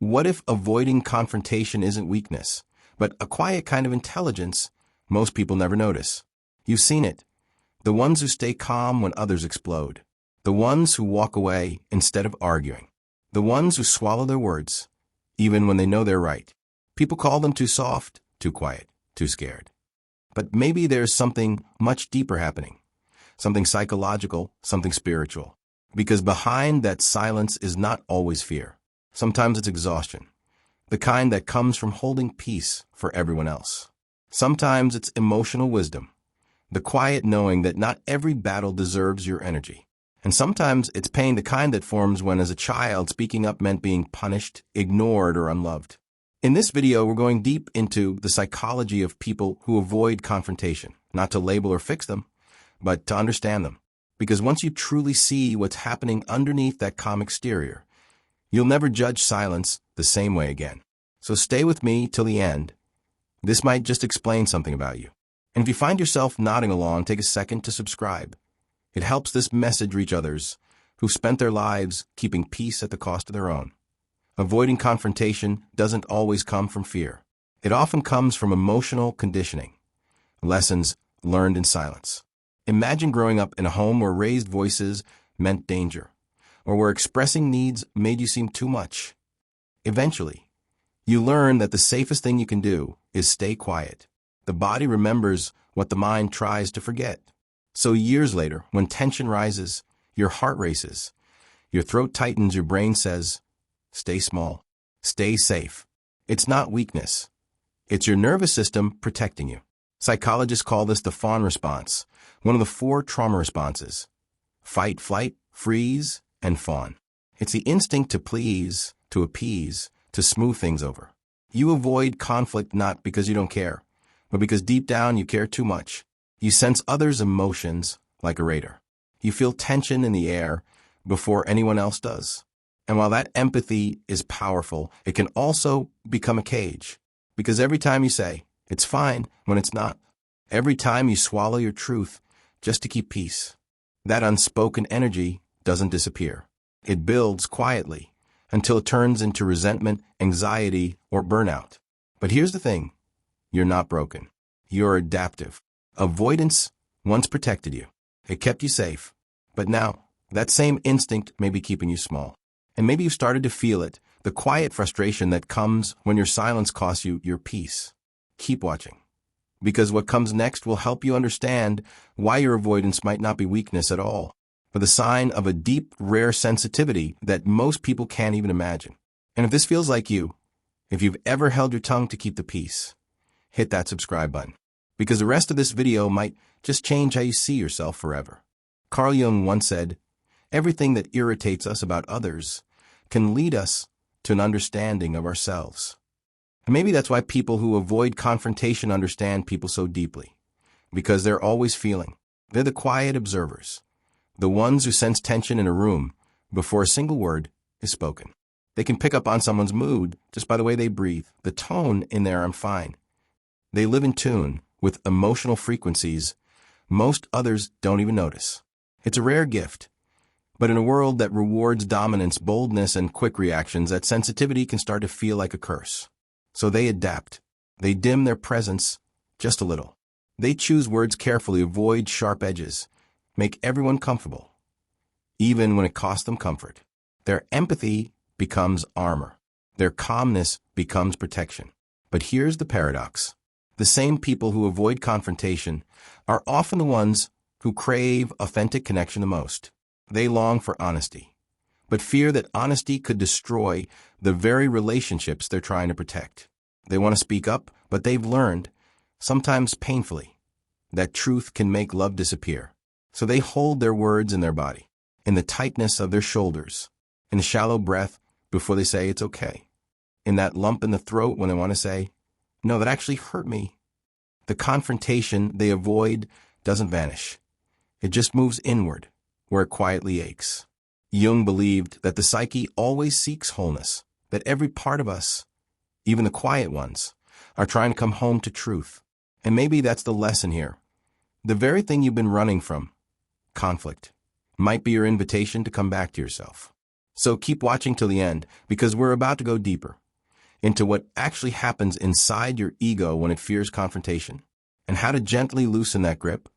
What if avoiding confrontation isn't weakness, but a quiet kind of intelligence most people never notice? You've seen it. The ones who stay calm when others explode. The ones who walk away instead of arguing. The ones who swallow their words, even when they know they're right. People call them too soft, too quiet, too scared. But maybe there's something much deeper happening. Something psychological, something spiritual. Because behind that silence is not always fear. Sometimes it's exhaustion. The kind that comes from holding peace for everyone else. Sometimes it's emotional wisdom. The quiet knowing that not every battle deserves your energy. And sometimes it's pain, the kind that forms when, as a child, speaking up meant being punished, ignored, or unloved. In this video, we're going deep into the psychology of people who avoid confrontation, not to label or fix them, but to understand them. Because once you truly see what's happening underneath that calm exterior, you'll never judge silence the same way again. So stay with me till the end. This might just explain something about you. And if you find yourself nodding along, take a second to subscribe. It helps this message reach others who've spent their lives keeping peace at the cost of their own. Avoiding confrontation doesn't always come from fear. It often comes from emotional conditioning, lessons learned in silence. Imagine growing up in a home where raised voices meant danger, or where expressing needs made you seem too much. Eventually, you learn that the safest thing you can do is stay quiet. The body remembers what the mind tries to forget. So years later, when tension rises, your heart races, your throat tightens, your brain says, stay small, stay safe. It's not weakness. It's your nervous system protecting you. Psychologists call this the fawn response, one of the 4 trauma responses: fight, flight, freeze, and fawn. It's the instinct to please, to appease, to smooth things over. You avoid conflict not because you don't care, but because deep down you care too much. You sense others' emotions like a radar. You feel tension in the air before anyone else does. And while that empathy is powerful, it can also become a cage. Because every time you say, it's fine, when it's not. Every time you swallow your truth just to keep peace. That unspoken energy doesn't disappear. It builds quietly until it turns into resentment, anxiety, or burnout. But here's the thing. You're not broken. You're adaptive. Avoidance once protected you. It kept you safe. But now, that same instinct may be keeping you small. And maybe you've started to feel it, the quiet frustration that comes when your silence costs you your peace. Keep watching. Because what comes next will help you understand why your avoidance might not be weakness at all, but the sign of a deep, rare sensitivity that most people can't even imagine. And if this feels like you, if you've ever held your tongue to keep the peace, hit that subscribe button. Because the rest of this video might just change how you see yourself forever. Carl Jung once said, everything that irritates us about others can lead us to an understanding of ourselves. And maybe that's why people who avoid confrontation understand people so deeply. Because they're always feeling. They're the quiet observers. The ones who sense tension in a room before a single word is spoken. They can pick up on someone's mood just by the way they breathe, the tone in their I'm fine. They live in tune with emotional frequencies most others don't even notice. It's a rare gift. But in a world that rewards dominance, boldness, and quick reactions, that sensitivity can start to feel like a curse. So they adapt. They dim their presence just a little. They choose words carefully, avoid sharp edges, make everyone comfortable, even when it costs them comfort. Their empathy becomes armor. Their calmness becomes protection. But here's the paradox. The same people who avoid confrontation are often the ones who crave authentic connection the most. They long for honesty, but fear that honesty could destroy the very relationships they're trying to protect. They want to speak up, but they've learned, sometimes painfully, that truth can make love disappear. So they hold their words in their body, in the tightness of their shoulders, in a shallow breath before they say it's okay, in that lump in the throat when they want to say, no, that actually hurt me. The confrontation they avoid doesn't vanish. It just moves inward, where it quietly aches. Jung believed that the psyche always seeks wholeness, that every part of us, even the quiet ones, are trying to come home to truth. And maybe that's the lesson here. The very thing you've been running from, conflict, might be your invitation to come back to yourself. So keep watching till the end, because we're about to go deeper into what actually happens inside your ego when it fears confrontation, and how to gently loosen that grip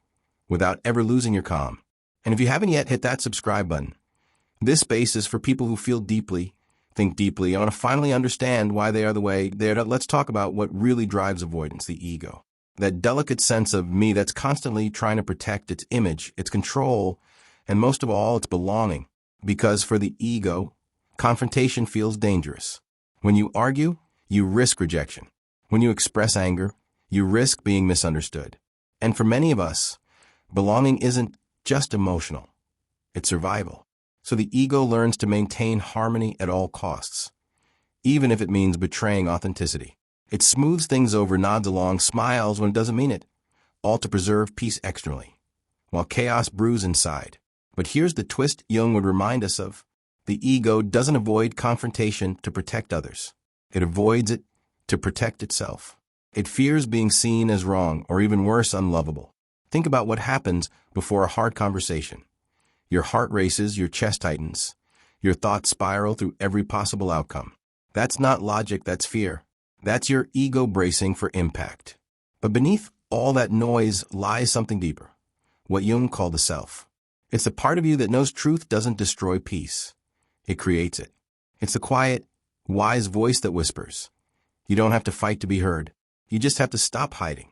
without ever losing your calm. And if you haven't yet, hit that subscribe button. This space is for people who feel deeply, think deeply, and want to finally understand why they are the way they are. Let's talk about what really drives avoidance, the ego. That delicate sense of me that's constantly trying to protect its image, its control, and most of all, its belonging. Because for the ego, confrontation feels dangerous. When you argue, you risk rejection. When you express anger, you risk being misunderstood. And for many of us, belonging isn't just emotional, it's survival. So the ego learns to maintain harmony at all costs, even if it means betraying authenticity. It smooths things over, nods along, smiles when it doesn't mean it, all to preserve peace externally, while chaos brews inside. But here's the twist Jung would remind us of. The ego doesn't avoid confrontation to protect others. It avoids it to protect itself. It fears being seen as wrong, or even worse, unlovable. Think about what happens before a hard conversation. Your heart races, your chest tightens, your thoughts spiral through every possible outcome. That's not logic, that's fear. That's your ego bracing for impact. But beneath all that noise lies something deeper, what Jung called the self. It's the part of you that knows truth doesn't destroy peace. It creates it. It's the quiet, wise voice that whispers. You don't have to fight to be heard. You just have to stop hiding.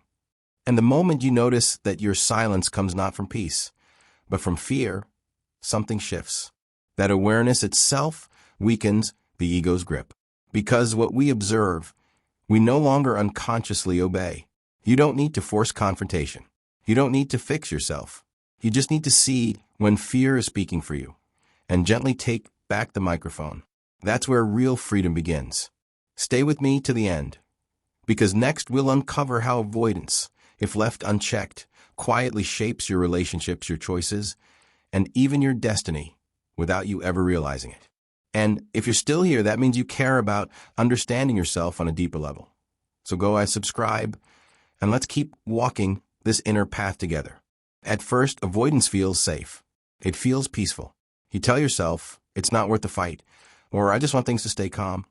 And the moment you notice that your silence comes not from peace, but from fear, something shifts. That awareness itself weakens the ego's grip. Because what we observe, we no longer unconsciously obey. You don't need to force confrontation. You don't need to fix yourself. You just need to see when fear is speaking for you, and gently take back the microphone. That's where real freedom begins. Stay with me to the end, because next we'll uncover how avoidance, if left unchecked, quietly shapes your relationships, your choices, and even your destiny without you ever realizing it. And if you're still here, that means you care about understanding yourself on a deeper level. So go ahead, subscribe, and let's keep walking this inner path together. At first, avoidance feels safe. It feels peaceful. You tell yourself it's not worth the fight, or I just want things to stay calm.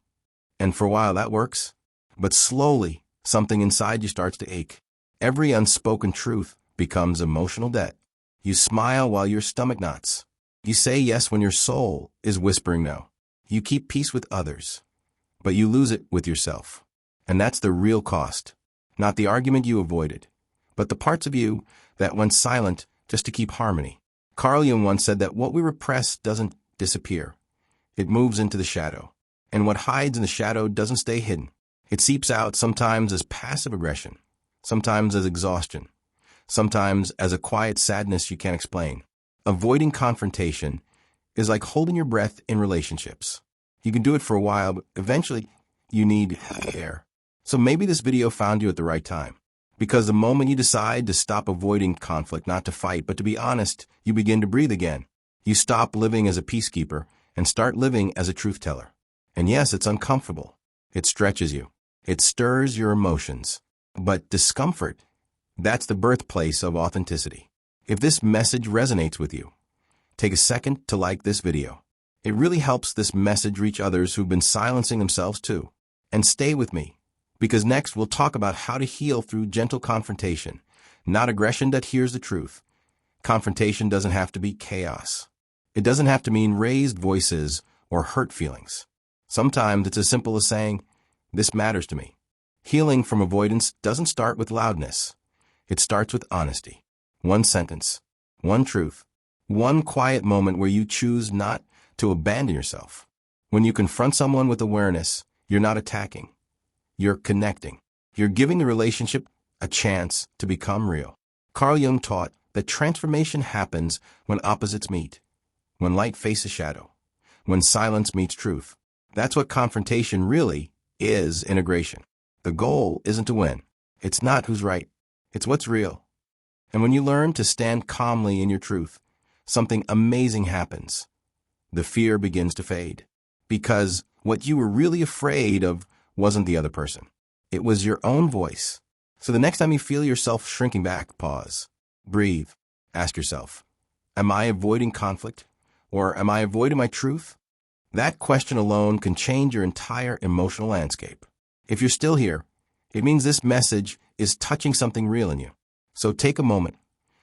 And for a while that works. But slowly, something inside you starts to ache. Every unspoken truth becomes emotional debt. You smile while your stomach knots. You say yes when your soul is whispering no. You keep peace with others, but you lose it with yourself. And that's the real cost. Not the argument you avoided, but the parts of you that went silent just to keep harmony. Carl Jung once said that what we repress doesn't disappear. It moves into the shadow. And what hides in the shadow doesn't stay hidden. It seeps out, sometimes as passive aggression, sometimes as exhaustion, sometimes as a quiet sadness you can't explain. Avoiding confrontation is like holding your breath in relationships. You can do it for a while, but eventually you need air. So maybe this video found you at the right time. Because the moment you decide to stop avoiding conflict, not to fight, but to be honest, you begin to breathe again. You stop living as a peacekeeper and start living as a truth teller. And yes, it's uncomfortable. It stretches you. It stirs your emotions. But discomfort, that's the birthplace of authenticity. If this message resonates with you, take a second to like this video. It really helps this message reach others who've been silencing themselves too. And stay with me, because next we'll talk about how to heal through gentle confrontation, not aggression that hears the truth. Confrontation doesn't have to be chaos. It doesn't have to mean raised voices or hurt feelings. Sometimes it's as simple as saying, "This matters to me." Healing from avoidance doesn't start with loudness. It starts with honesty. One sentence, one truth, one quiet moment where you choose not to abandon yourself. When you confront someone with awareness, you're not attacking. You're connecting. You're giving the relationship a chance to become real. Carl Jung taught that transformation happens when opposites meet, when light faces shadow, when silence meets truth. That's what confrontation really is: integration. The goal isn't to win. It's not who's right. It's what's real. And when you learn to stand calmly in your truth, something amazing happens. The fear begins to fade. Because what you were really afraid of wasn't the other person. It was your own voice. So the next time you feel yourself shrinking back, pause. Breathe. Ask yourself, am I avoiding conflict? Or am I avoiding my truth? That question alone can change your entire emotional landscape. If you're still here, it means this message is touching something real in you. So take a moment,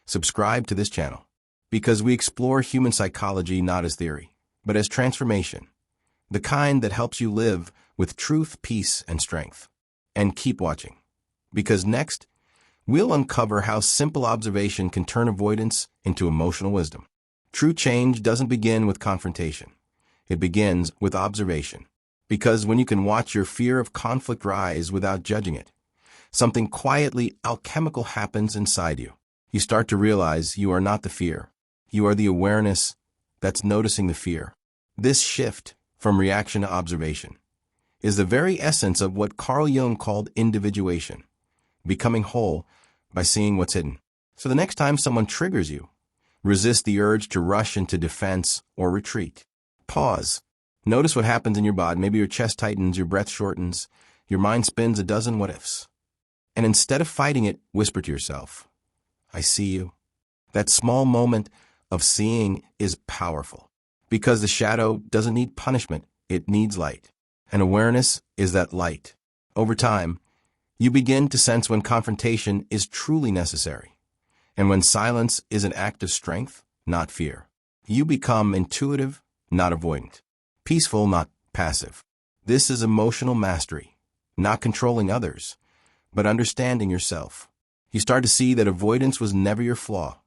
subscribe to this channel, because we explore human psychology not as theory, but as transformation, the kind that helps you live with truth, peace, and strength. And keep watching, because next, we'll uncover how simple observation can turn avoidance into emotional wisdom. True change doesn't begin with confrontation. It begins with observation. Because when you can watch your fear of conflict rise without judging it, something quietly alchemical happens inside you. You start to realize you are not the fear. You are the awareness that's noticing the fear. This shift from reaction to observation is the very essence of what Carl Jung called individuation, becoming whole by seeing what's hidden. So the next time someone triggers you, resist the urge to rush into defense or retreat. Pause. Notice what happens in your body. Maybe your chest tightens, your breath shortens, your mind spins a dozen what-ifs. And instead of fighting it, whisper to yourself, I see you. That small moment of seeing is powerful, because the shadow doesn't need punishment, it needs light. And awareness is that light. Over time, you begin to sense when confrontation is truly necessary, and when silence is an act of strength, not fear. You become intuitive, not avoidant. Peaceful, not passive. This is emotional mastery, not controlling others, but understanding yourself. You start to see that avoidance was never your flaw.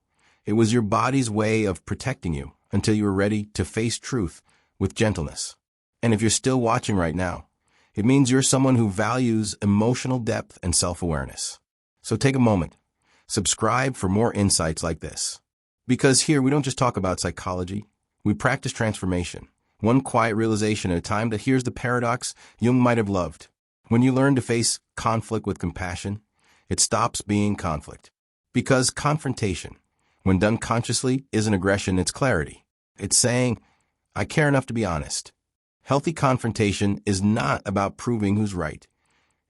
It was your body's way of protecting you until you were ready to face truth with gentleness. And if you're still watching right now, it means you're someone who values emotional depth and self-awareness. So take a moment. Subscribe for more insights like this. Because here we don't just talk about psychology, we practice transformation. One quiet realization at a time. That here's the paradox Jung might have loved. When you learn to face conflict with compassion, it stops being conflict. Because confrontation, when done consciously, isn't aggression, it's clarity. It's saying, I care enough to be honest. Healthy confrontation is not about proving who's right.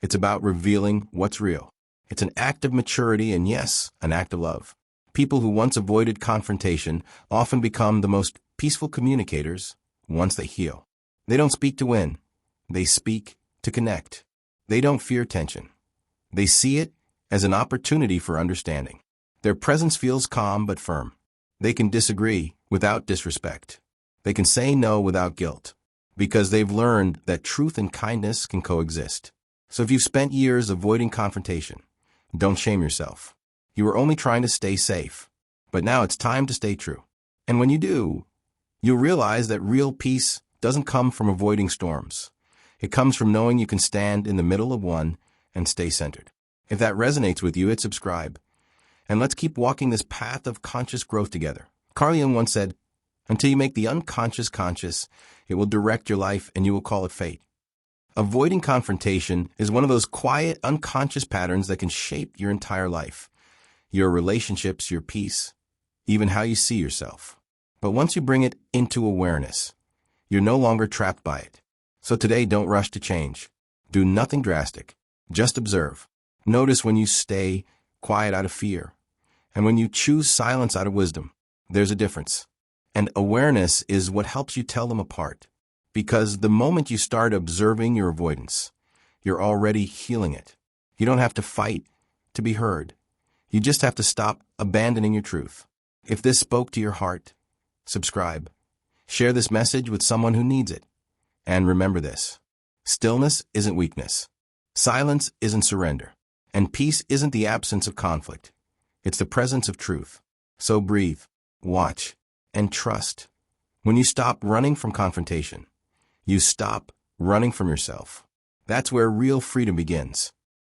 It's about revealing what's real. It's an act of maturity and, yes, an act of love. People who once avoided confrontation often become the most peaceful communicators once they heal. They don't speak to win. They speak to connect. They don't fear tension. They see it as an opportunity for understanding. Their presence feels calm but firm. They can disagree without disrespect. They can say no without guilt, because they've learned that truth and kindness can coexist. So if you've spent years avoiding confrontation, don't shame yourself. You were only trying to stay safe. But now it's time to stay true. And when you do, you'll realize that real peace doesn't come from avoiding storms. It comes from knowing you can stand in the middle of one and stay centered. If that resonates with you, hit subscribe. And let's keep walking this path of conscious growth together. Carl Jung once said, until you make the unconscious conscious, it will direct your life and you will call it fate. Avoiding confrontation is one of those quiet, unconscious patterns that can shape your entire life, your relationships, your peace, even how you see yourself. But once you bring it into awareness, you're no longer trapped by it. So today, don't rush to change. Do nothing drastic. Just observe. Notice when you stay quiet out of fear, and when you choose silence out of wisdom. There's a difference. And awareness is what helps you tell them apart. Because the moment you start observing your avoidance, you're already healing it. You don't have to fight to be heard. You just have to stop abandoning your truth. If this spoke to your heart, subscribe. Share this message with someone who needs it. And remember this: stillness isn't weakness. Silence isn't surrender. And peace isn't the absence of conflict. It's the presence of truth. So breathe, watch, and trust. When you stop running from confrontation, you stop running from yourself. That's where real freedom begins.